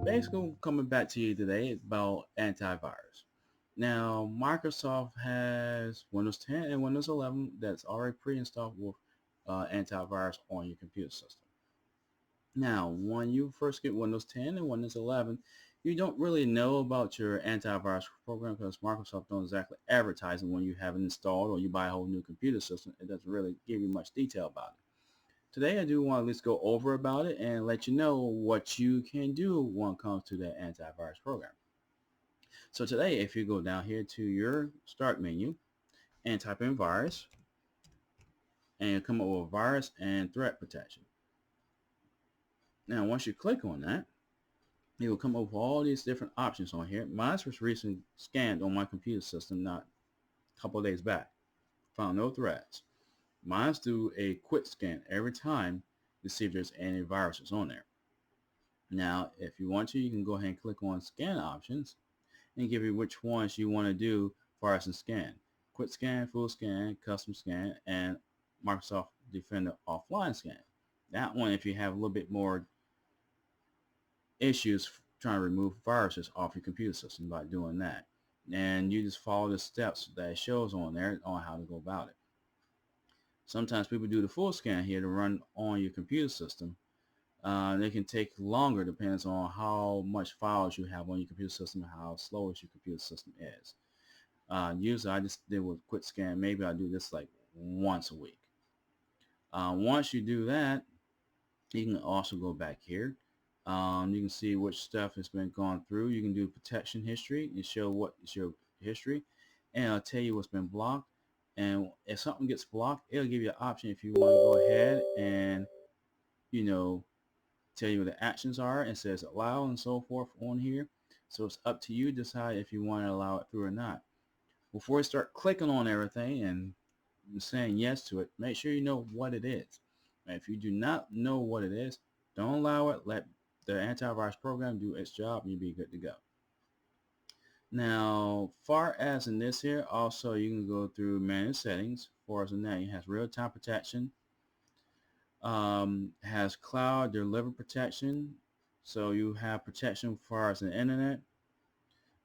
Basically, coming back to you today is about antivirus. Now, Microsoft has Windows 10 and Windows 11 that's already pre-installed with antivirus on your computer system. Now, when you first get Windows 10 and Windows 11, you don't really know about your antivirus program because Microsoft don't exactly advertise it when you have it installed or you buy a whole new computer system. It doesn't really give you much detail about it. Today, I do want to at least go over about it and let you know what you can do when it comes to that antivirus program. So today, if you go down here to your start menu and type in virus, and you come up with virus and threat protection. Now, once you click on that, it will come up with all these different options on here. Mine was recently scanned on my computer system not a couple of days back. Found no threats. Mine's do a quick scan every time to see if there's any viruses on there. Now, if you want to, you can go ahead and click on scan options and give you which ones you want to do virus and scan. Quick scan, full scan, custom scan, and Microsoft Defender offline scan. That one, if you have a little bit more issues trying to remove viruses off your computer system by doing that. And you just follow the steps that it shows on there on how to go about it. Sometimes people do the full scan here to run on your computer system. They can take longer, depends on how much files you have on your computer system and how slow your computer system is. Usually I just did with quick scan. Maybe I do this like once a week. Once you do that, you can also go back here. You can see which stuff has been gone through. You can do protection history and show what is your history, and it'll tell you what's been blocked. And if something gets blocked, it'll give you an option if you want to go ahead and tell you what the actions are. It says allow and so forth on here. So it's up to you to decide if you want to allow it through or not. Before you start clicking on everything and saying yes to it, make sure you know what it is. And if you do not know what it is, don't allow it. Let the antivirus program do its job and you'll be good to go. Now, far as in this here, also you can go through manage settings. Far as in that, it has real-time protection, has cloud delivered protection, so you have protection as far as the internet.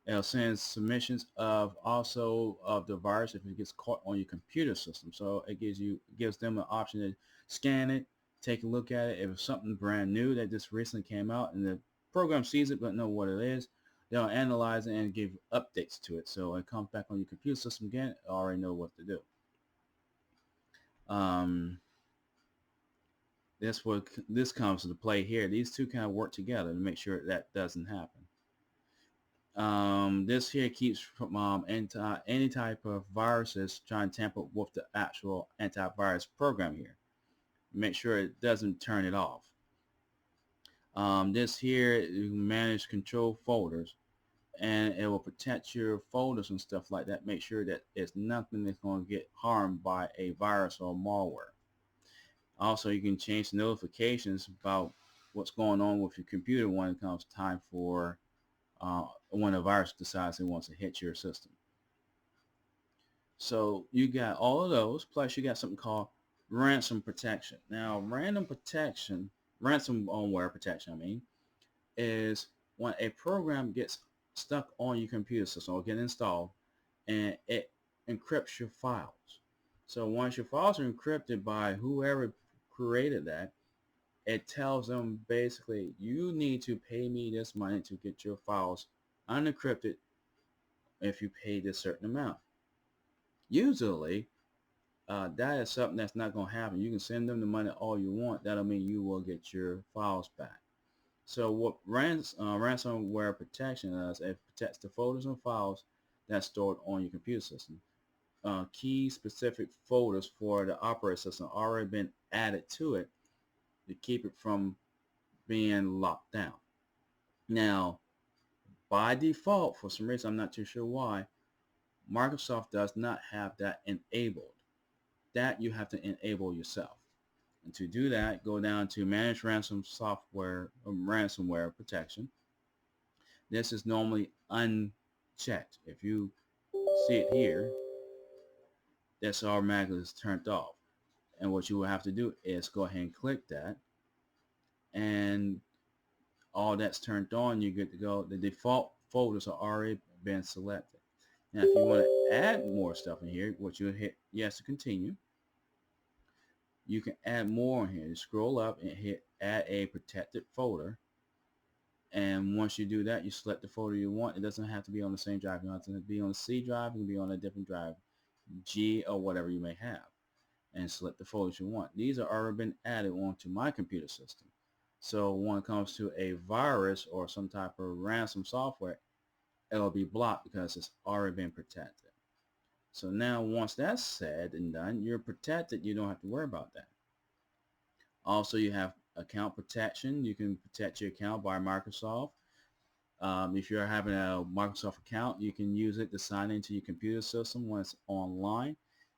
It'll send submissions of also of the virus if it gets caught on your computer system. So it gives them an option to scan it, take a look at it. If it's something brand new that just recently came out and the program sees it but know what it is, they'll analyze it and give updates to it. So it comes back on your computer system again, it already know what to do. This comes to play here. These two kind of work together to make sure that doesn't happen. This here keeps from any type of viruses trying to tamper with the actual antivirus program here. Make sure it doesn't turn it off. This here, you manage control folders, and it will protect your folders and stuff like that. Make sure that it's nothing that's going to get harmed by a virus or malware. Also, you can change the notifications about what's going on with your computer when it comes time for when a virus decides it wants to hit your system. So you got all of those, plus you got something called ransom protection. Now, ransomware protection, is when a program gets stuck on your computer system or get installed and it encrypts your files. So once your files are encrypted by whoever created that, it tells them basically you need to pay me this money to get your files unencrypted if you pay this certain amount. Usually that is something that's not going to happen. You can send them the money all you want. That'll mean you will get your files back. So what ransomware protection does, it protects the folders and files that's stored on your computer system. Key specific folders for the operating system already been added to it to keep it from being locked down. Now, by default, for some reason, I'm not too sure why, Microsoft does not have that enabled. That you have to enable yourself. And to do that, go down to Manage Ransomware Protection. This is normally unchecked. If you see it here, that's automatically turned off. And what you will have to do is go ahead and click that. And all that's turned on, you're good to go. The default folders are already been selected. Now, if you want to add more stuff in here, what you'll hit yes to continue. You can add more in here. You scroll up and hit add a protected folder. And once you do that, you select the folder you want. It doesn't have to be on the same drive. It doesn't have to be on the C drive. It can be on a different drive, G or whatever you may have. And select the folders you want. These are already been added onto my computer system. So when it comes to a virus or some type of ransom software, it'll be blocked because it's already been protected. So now once that's said and done, you're protected. You don't have to worry about that. Also, you have account protection. You can protect your account by Microsoft. If you're having a Microsoft account, you can use it to sign into your computer system when it's online.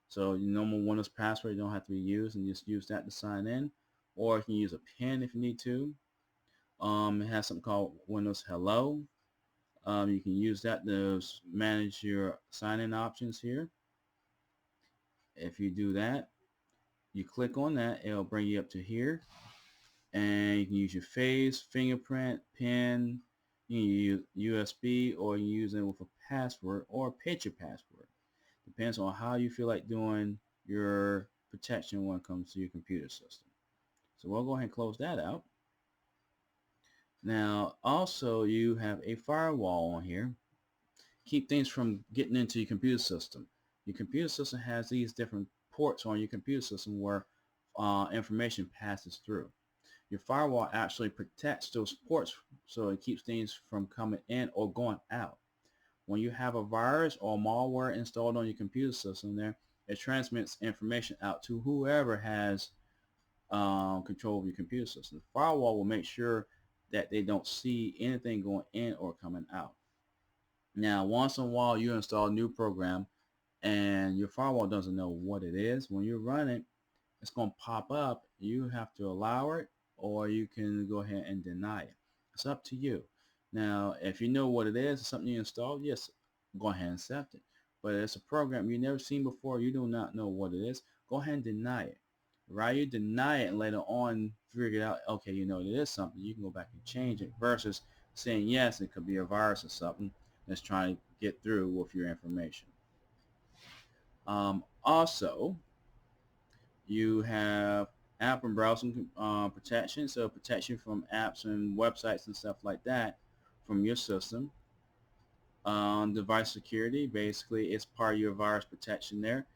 So your normal Windows password you don't have to be used, and just use that to sign in. Or you can use a PIN if you need to. It has something called Windows Hello. You can use that to manage your sign-in options here. If you do that, you click on that, it'll bring you up to here. And you can use your face, fingerprint, PIN, you can use USB, or you use it with a password or a picture password. Depends on how you feel like doing your protection when it comes to your computer system. So we'll go ahead and close that out. Now, also you have a firewall on here. Keep things from getting into your computer system. Your computer system has these different ports on your computer system where information passes through. Your firewall actually protects those ports so it keeps things from coming in or going out. When you have a virus or malware installed on your computer system there, it transmits information out to whoever has control of your computer system. The firewall will make sure that they don't see anything going in or coming out. Now, once in a while you install a new program and your firewall doesn't know what it is. When you run it, it's going to pop up. You have to allow it, or you can go ahead and deny it. It's up to you. Now, if you know what it is, it's something you installed, yes, go ahead and accept it. But it's a program you've never seen before, you do not know what it is, go ahead and deny it. Right? You deny it and later on figure it out, okay, you know it is something, you can go back and change it versus saying yes, it could be a virus or something that's trying to get through with your information. Also, you have app and browser protection, so protection from apps and websites and stuff like that from your system. Device security, basically it's part of your virus protection there.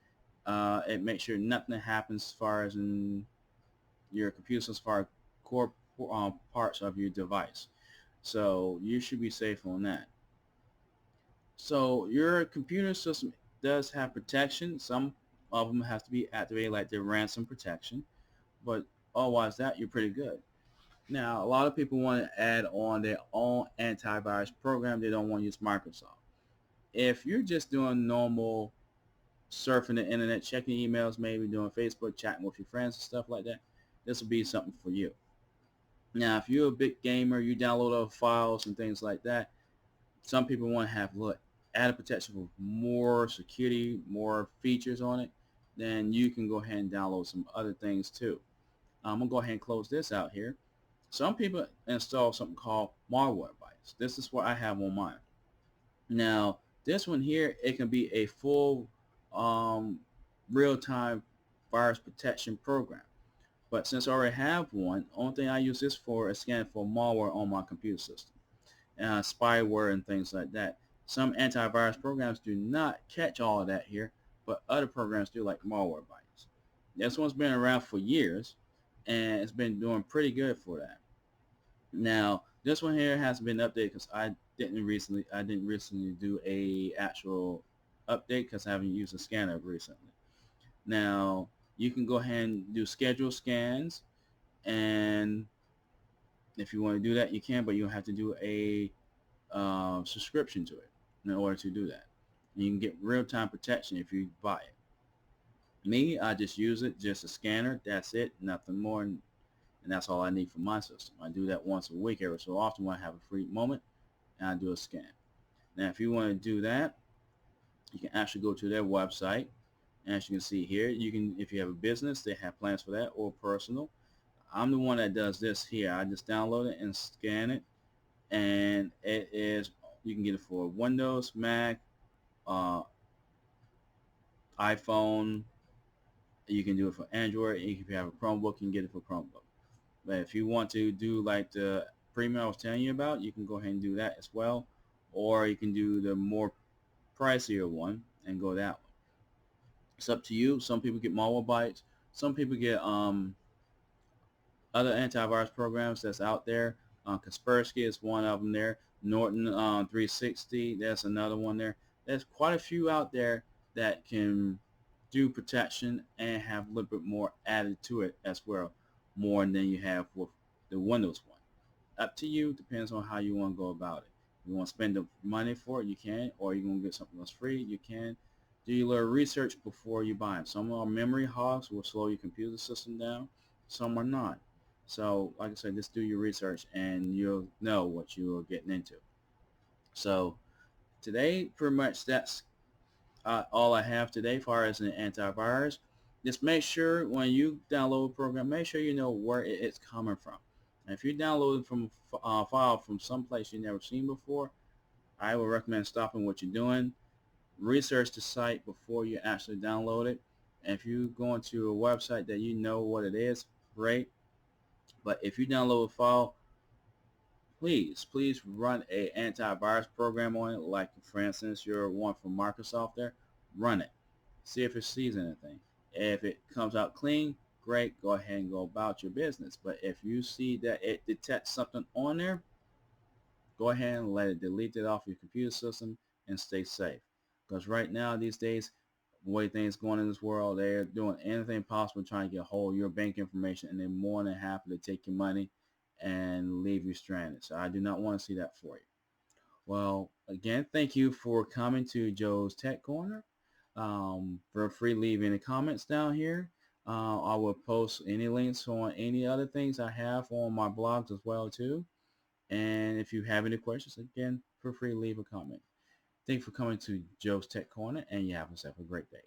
It makes sure nothing happens as far as in your computer, as far as core parts of your device. So you should be safe on that. So your computer system does have protection. Some of them have to be activated, like the ransom protection, but otherwise that you're pretty good. Now, a lot of people want to add on their own antivirus program. They don't want to use Microsoft. If you're just doing normal surfing the internet, checking emails, maybe doing Facebook, chatting with your friends and stuff like that, this will be something for you. Now, if you're a big gamer, you download other files and things like that, some people want to have added protection with more security, more features on it, then you can go ahead and download some other things too. I'm going to go ahead and close this out here. Some people install something called Malwarebytes. This is what I have on mine. Now, this one here, it can be a full real-time virus protection program. But since I already have one, the only thing I use this for is scanning for malware on my computer system. Spyware and things like that. Some antivirus programs do not catch all of that here, but other programs do, like Malwarebytes. This one's been around for years, and it's been doing pretty good for that. Now, this one here hasn't been updated because I didn't recently do a actual update because I haven't used a scanner recently. Now, you can go ahead and do schedule scans, and if you want to do that, you can, but you'll have to do a subscription to it in order to do that. And you can get real-time protection if you buy it. Me, I just use it, just a scanner, that's it, nothing more, and that's all I need for my system. I do that once a week every so often when I have a free moment, and I do a scan. Now, if you want to do that, you can actually go to their website, and as you can see here, you can, if you have a business, they have plans for that, or personal. I'm the one that does this here. I just download it and scan it, and it is, you can get it for Windows, Mac, uh, iPhone. You can do it for Android. If you have a Chromebook, you can get it for Chromebook. But if you want to do like the premium I was telling you about, you can go ahead and do that as well. Or you can do the more pricier one and go that one. It's up to you. Some people get Malwarebytes. Some people get other antivirus programs that's out there. Kaspersky is one of them there. Norton 360, that's another one there. There's quite a few out there that can do protection and have a little bit more added to it as well, more than you have with the Windows one. Up to you, depends on how you want to go about it. You want to spend the money for it, you can, or you want to get something that's free, you can. Do your little research before you buy them. Some are memory hogs, will slow your computer system down. Some are not. So, like I said, just do your research and you'll know what you're getting into. So, today, pretty much that's all I have today as far as an antivirus. Just make sure when you download a program, make sure you know where it's coming from. And if you download it from a file from someplace you've never seen before, I would recommend stopping what you're doing. Research the site before you actually download it. And if you go into a website that you know what it is, great. But if you download a file, please run a antivirus program on it. Like for instance, your one from Microsoft there, run it. See if it sees anything. If it comes out clean, great, go ahead and go about your business. But if you see that it detects something on there, go ahead and let it delete it off your computer system and stay safe. Because right now, these days, the way things going in this world, they're doing anything possible trying to get a hold of your bank information, and they're more than happy to take your money and leave you stranded. So I do not want to see that for you. Well, again, thank you for coming to Joe's Tech Corner. Feel free to leave any comments down here. I will post any links on any other things I have on my blogs as well too. And if you have any questions, again, feel free to leave a comment. Thank you for coming to Joe's Tech Corner, and you have yourself a great day.